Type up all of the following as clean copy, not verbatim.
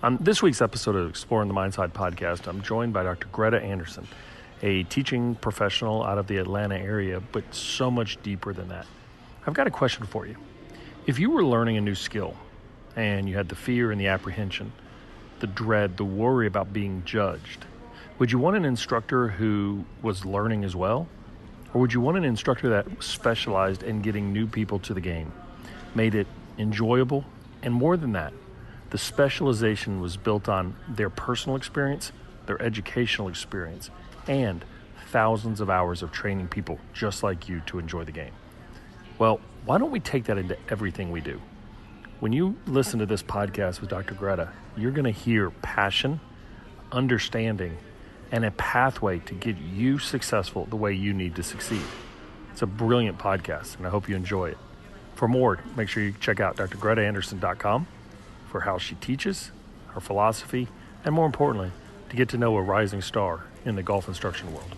On this week's episode of Exploring the MindSide podcast, I'm joined by Dr. Greta Anderson, a teaching professional out of the Atlanta area, but so much deeper than that. I've got a question for you. If you were learning a new skill and you had the fear and the apprehension, the dread, the worry about being judged, would you want an instructor who was learning as well? Or would you want an instructor that specialized in getting new people to the game, made it enjoyable, and more than that, the specialization was built on their personal experience, their educational experience, and thousands of hours of training people just like you to enjoy the game? Well, why don't we take that into everything we do? When you listen to this podcast with Dr. Greta, you're going to hear passion, understanding, and a pathway to get you successful the way you need to succeed. It's a brilliant podcast, and I hope you enjoy it. For more, make sure you check out drgretaanderson.com for how she teaches, her philosophy, and more importantly, to get to know a rising star in the golf instruction world.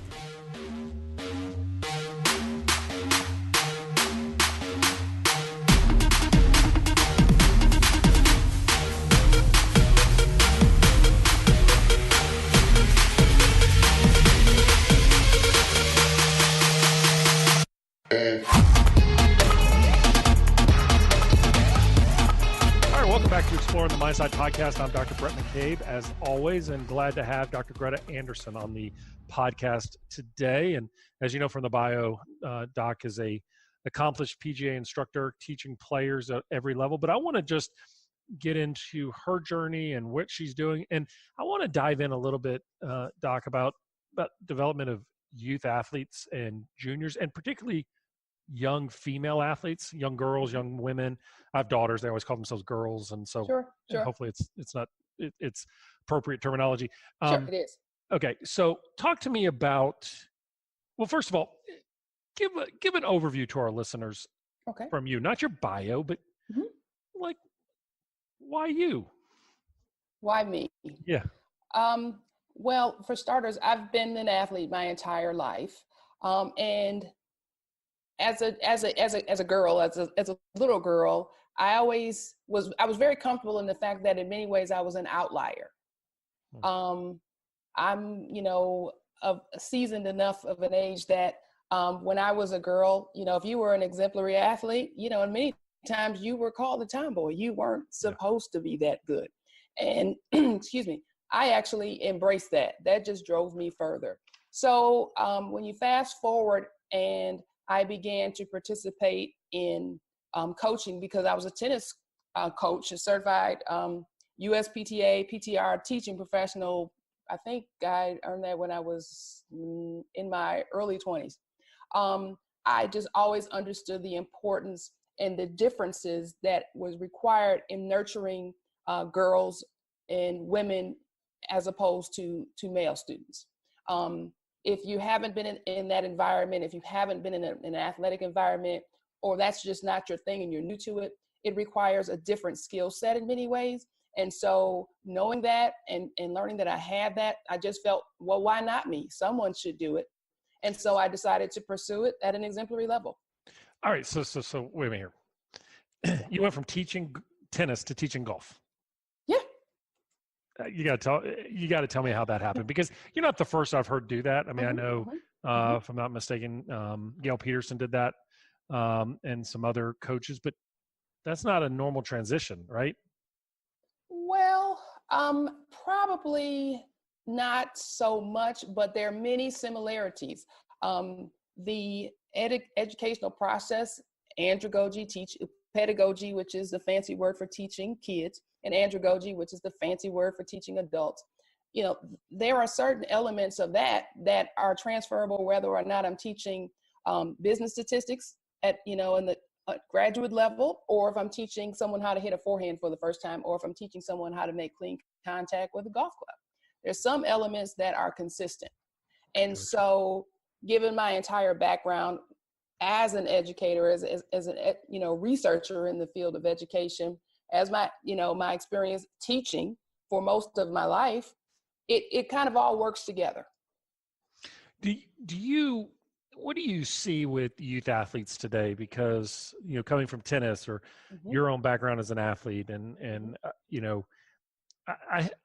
Exploring the MindSide podcast. I'm Dr. Bhrett McCabe, as always, and glad to have Dr. Greta Anderson on the podcast today. And as you know from the bio, Doc is a accomplished PGA instructor teaching players at every level. But I want to just get into her journey and what she's doing. And I want to dive in a little bit, Doc, about development of youth athletes and juniors, and particularly young female athletes, young girls, young women. I have daughters. They always call themselves girls. And so Sure. hopefully it's appropriate terminology. Sure, it is. Okay. So talk to me about, well, first of all, give an overview to our listeners from you, not your bio, but like, why you? Why me? Yeah. Well, for starters, I've been an athlete my entire life. And as a girl, as a little girl, I was very comfortable in the fact that in many ways I was an outlier. I'm, seasoned enough of an age that when I was a girl, if you were an exemplary athlete, and many times you were called a tomboy. You weren't supposed to be that good. And excuse me, I actually embraced that. That just drove me further. So when you fast forward and I began to participate in coaching because I was a tennis coach, a certified USPTA, PTR teaching professional. I think I earned that when I was in my early 20s. I just always understood the importance and the differences that was required in nurturing girls and women as opposed to male students. If you haven't been in that environment, if you haven't been in an athletic environment, or that's just not your thing and you're new to it, it requires a different skill set in many ways. And so knowing that and learning that I had that, I just felt, well, why not me? Someone should do it. And so I decided to pursue it at an exemplary level. All right. So wait a minute here. You went from teaching tennis to teaching golf. Yeah. You got to tell me how that happened, because you're not the first I've heard do that. I mean, I know, if I'm not mistaken, Gail Peterson did that, and some other coaches, but that's not a normal transition, right? Well, probably not so much, but there are many similarities. The educational process, andragogy, pedagogy, which is the fancy word for teaching kids, and andragogy, which is the fancy word for teaching adults. There are certain elements of that are transferable, whether or not I'm teaching business statistics at, in the graduate level, or if I'm teaching someone how to hit a forehand for the first time, or if I'm teaching someone how to make clean contact with a golf club. There's some elements that are consistent. And so given my entire background as an educator, as an researcher in the field of education, as my experience teaching for most of my life, it kind of all works together. What do you see with youth athletes today? Because, coming from tennis or your own background as an athlete and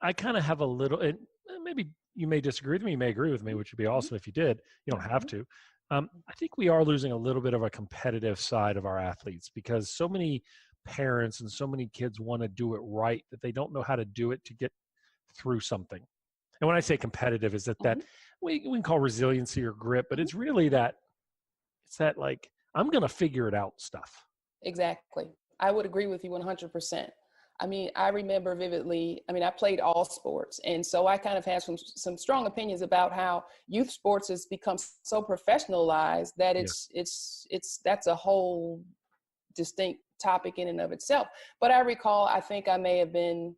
I kind of have a little, and maybe you may disagree with me, you may agree with me, which would be awesome if you did. You don't have to. I think we are losing a little bit of a competitive side of our athletes because so many parents and so many kids want to do it right that they don't know how to do it to get through something. And when I say competitive, is that we can call resiliency or grit, but it's really that it's that like I'm going to figure it out stuff. Exactly. I would agree with you 100%. I mean, I remember vividly, I mean, I played all sports. And so I kind of have some strong opinions about how youth sports has become so professionalized that that's a whole distinct topic in and of itself. But I recall, I think I may have been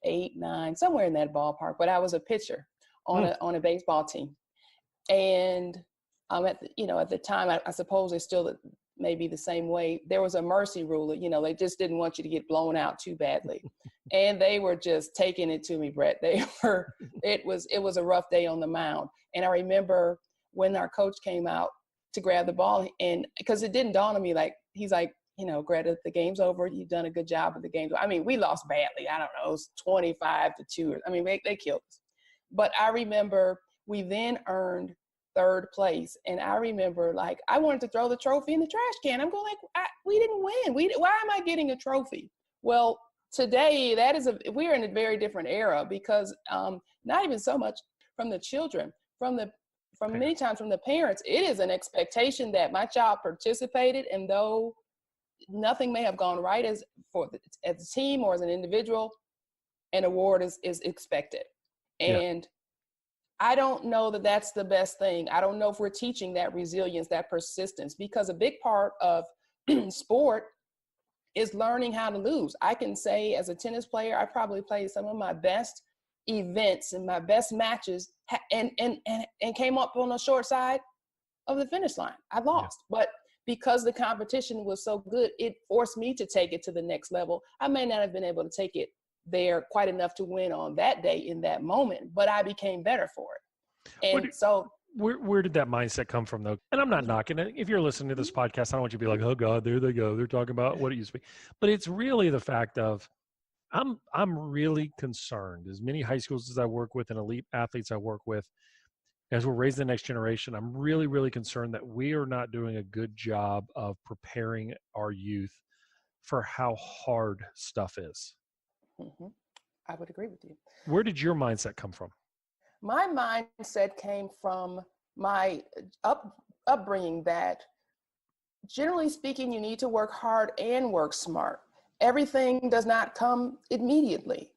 8, 9, somewhere in that ballpark, but I was a pitcher on a baseball team. And at the time, I suppose it's still maybe the same way. There was a mercy rule. They just didn't want you to get blown out too badly. And they were just taking it to me, Bhrett. It was a rough day on the mound. And I remember when our coach came out to grab the ball, and because it didn't dawn on me, like, he's like, Greta, the game's over. You've done a good job of the game. I mean, we lost badly. I don't know. It was 25-2. I mean, they killed us. But I remember we then earned third place. And I remember, like, I wanted to throw the trophy in the trash can. I'm going like, we didn't win. Why am I getting a trophy? Well, today we're in a very different era because not even so much from the children, many times from the parents, it is an expectation that my child participated, and though nothing may have gone right as a team or as an individual, an award is expected. And I don't know that that's the best thing. I don't know if we're teaching that resilience, that persistence, because a big part of sport is learning how to lose. I can say as a tennis player, I probably played some of my best events and my best matches and came up on the short side of the finish line. I lost, but because the competition was so good, it forced me to take it to the next level. I may not have been able to take it there quite enough to win on that day in that moment, but I became better for it. And where did that mindset come from, though? And I'm not knocking it. If you're listening to this podcast, I don't want you to be like, oh God, there they go. They're talking about what it used to be. But it's really the fact of I'm really concerned. As many high schools as I work with and elite athletes I work with, as we're raising the next generation, I'm really, really concerned that we are not doing a good job of preparing our youth for how hard stuff is. I would agree with you. Where did your mindset come from? My mindset came from my upbringing that, generally speaking, you need to work hard and work smart. Everything does not come immediately.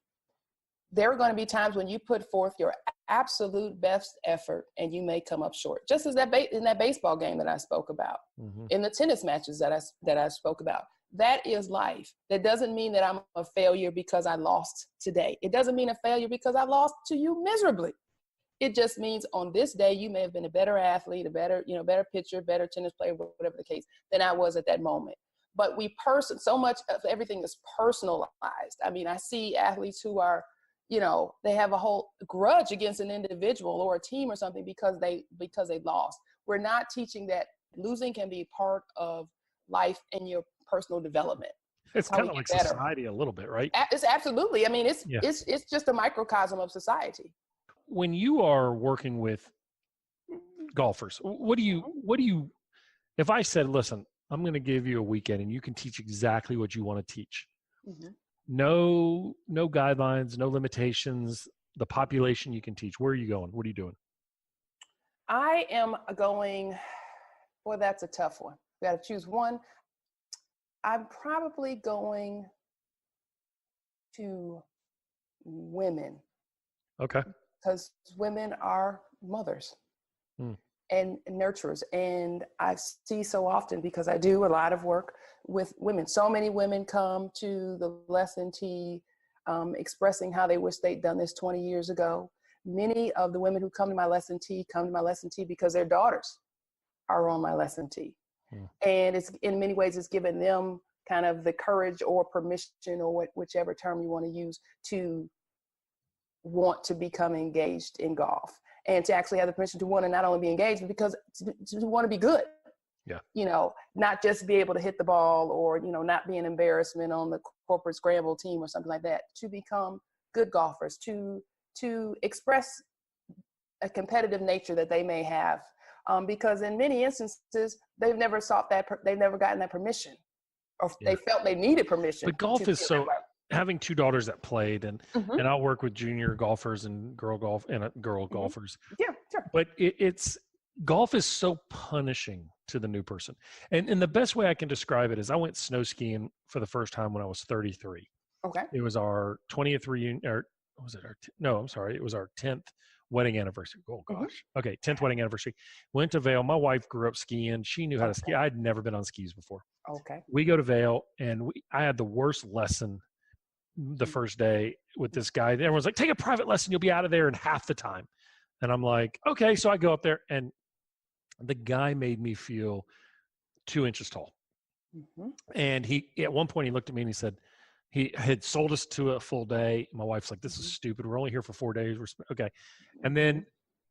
There are going to be times when you put forth your absolute best effort and you may come up short. Just as in that baseball game that I spoke about, in the tennis matches that I spoke about. That is life. That doesn't mean that I'm a failure because I lost today. It doesn't mean a failure because I lost to you miserably. It just means on this day, you may have been a better athlete, a better pitcher, better tennis player, whatever the case, than I was at that moment. But so much of everything is personalized. I mean, I see athletes who are, they have a whole grudge against an individual or a team or something because they lost. We're not teaching that losing can be part of life and your personal development. It's kind of like society a little bit, right? It's absolutely. I mean, it's just a microcosm of society. When you are working with golfers, what do you, if I said, listen, I'm going to give you a weekend and you can teach exactly what you want to teach. No guidelines, no limitations, the population you can teach. Where are you going? What are you doing? I am going, boy, that's a tough one. We got to choose one. I'm probably going to women. Okay. Because women are mothers and nurturers. And I see so often, because I do a lot of work with women. So many women come to the lesson tee expressing how they wish they'd done this 20 years ago. Many of the women who come to my lesson tee because their daughters are on my lesson tee. And it's in many ways, it's given them kind of the courage or permission or whichever term you want to use to want to become engaged in golf and to actually have the permission to want to not only be engaged, but because to want to be good. Yeah. Not just be able to hit the ball or, not be an embarrassment on the corporate scramble team or something like that, to become good golfers, to express a competitive nature that they may have. Because in many instances, they've never they've never gotten that permission, or they felt they needed permission. But golf is so, way. having two daughters that played, and I'll work with junior golfers and girl golfers. Yeah, sure. But golf is so punishing to the new person. And the best way I can describe it is I went snow skiing for the first time when I was 33. Okay. It was our 20th reunion, or was it it was our 10th wedding anniversary. Oh gosh. Okay. 10th wedding anniversary. Went to Vail. My wife grew up skiing. She knew how to ski. I'd never been on skis before. Okay. We go to Vail, and I had the worst lesson the first day with this guy. Everyone's like, take a private lesson. You'll be out of there in half the time. And I'm like, okay. So I go up there, and the guy made me feel 2 inches tall. And at one point he looked at me and he said, he had sold us to a full day. My wife's like, this is stupid. We're only here for 4 days. Okay. And then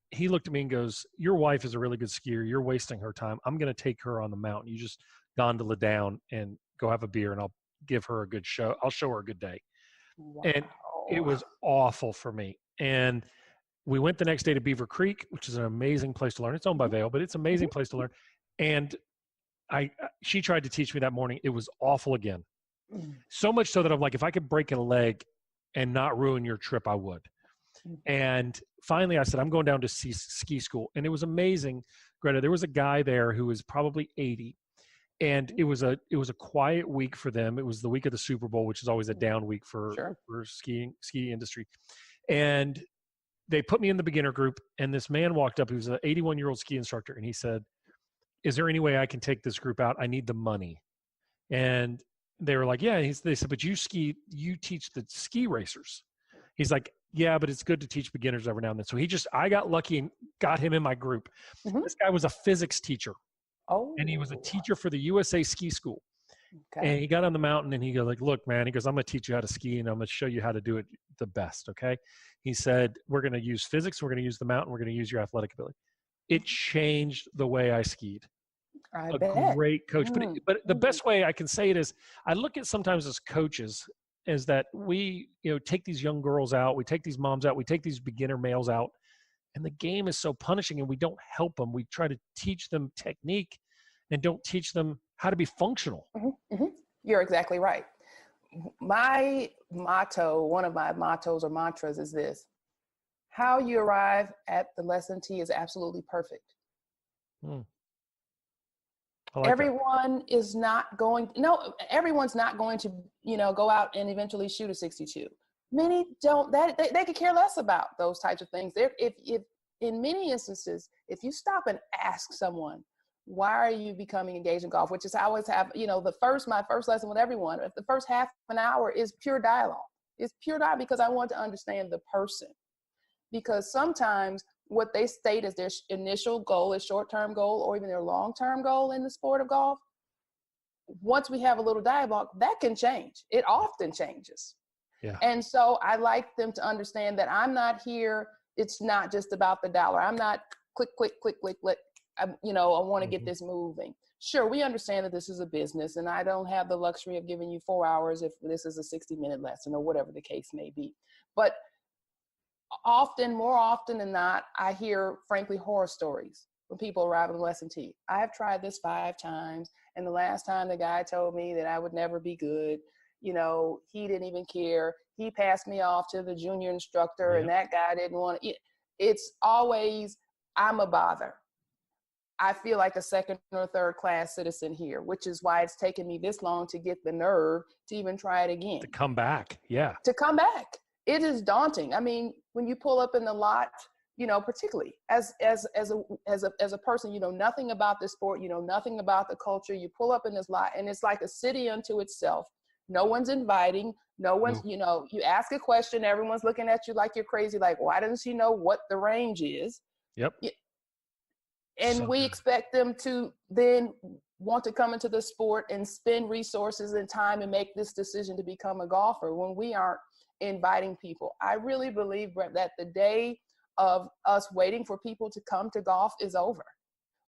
he looked at me and goes, your wife is a really good skier. You're wasting her time. I'm going to take her on the mountain. You just gondola down and go have a beer, and I'll give her a good show. I'll show her a good day. Wow. And it was awful for me. And we went the next day to Beaver Creek, which is an amazing place to learn. It's owned by Vail, but it's an amazing place to learn. And she tried to teach me that morning. It was awful again. So much so that I'm like, if I could break a leg and not ruin your trip, I would. And finally I said, I'm going down to ski school. And it was amazing, Greta. There was a guy there who was probably 80. And it was a quiet week for them. It was the week of the Super Bowl, which is always a down week for ski industry. And they put me in the beginner group, and this man walked up. He was an 81-year-old ski instructor, and he said, is there any way I can take this group out? I need the money. And they were like, yeah. They said, but you teach the ski racers. He's like, yeah, but it's good to teach beginners every now and then. So I got lucky and got him in my group. This guy was a physics teacher. Oh. And he was a teacher for the USA Ski School. Okay. And he got on the mountain, and he goes like, look, man, he goes, I'm going to teach you how to ski, and I'm going to show you how to do it the best. Okay. He said, we're going to use physics. We're going to use the mountain. We're going to use your athletic ability. It changed the way I skied. I bet. Great coach. But the best way I can say it is, I look at sometimes as coaches is that we, take these young girls out, we take these moms out, we take these beginner males out, and the game is so punishing, and we don't help them. We try to teach them technique and don't teach them how to be functional. You're exactly right. My motto, one of my mottos or mantras is this: how you arrive at the lesson T is absolutely perfect. Everyone is not going, everyone's not going to, go out and eventually shoot a 62. Many don't, they could care less about those types of things. If in many instances, if you stop and ask someone, why are you becoming engaged in golf? Which is, I always have, my first lesson with everyone, if the first half an hour is pure dialogue. It's pure dialogue because I want to understand the person. Because sometimes what they state as their initial goal, is short-term goal, or even their long-term goal in the sport of golf, once we have a little dialogue, that can change. It often changes. Yeah. And so I like them to understand that I'm not here. It's not just about the dollar. I'm not click. I want to get this moving. Sure, we understand that this is a business, and I don't have the luxury of giving you 4 hours if this is a 60-minute lesson or whatever the case may be. But more often than not, I hear, frankly, horror stories when people arrive at lesson T. I've tried this 5 times, and the last time the guy told me that I would never be good, he didn't even care. He passed me off to the junior instructor, and that guy didn't want to. It's always, I'm a bother. I feel like a second or third class citizen here, which is why it's taken me this long to get the nerve to even try it again. To come back, yeah. To come back. It is daunting. I mean, when you pull up in the lot, particularly as a person, nothing about the sport, nothing about the culture. You pull up in this lot, and it's like a city unto itself. No one's inviting. No one's, you ask a question, everyone's looking at you like you're crazy. Like, why doesn't she know what the range is? Yep. And we expect them to then want to come into the sport and spend resources and time and make this decision to become a golfer when we aren't inviting people. I really believe, Brett, that the day of us waiting for people to come to golf is over.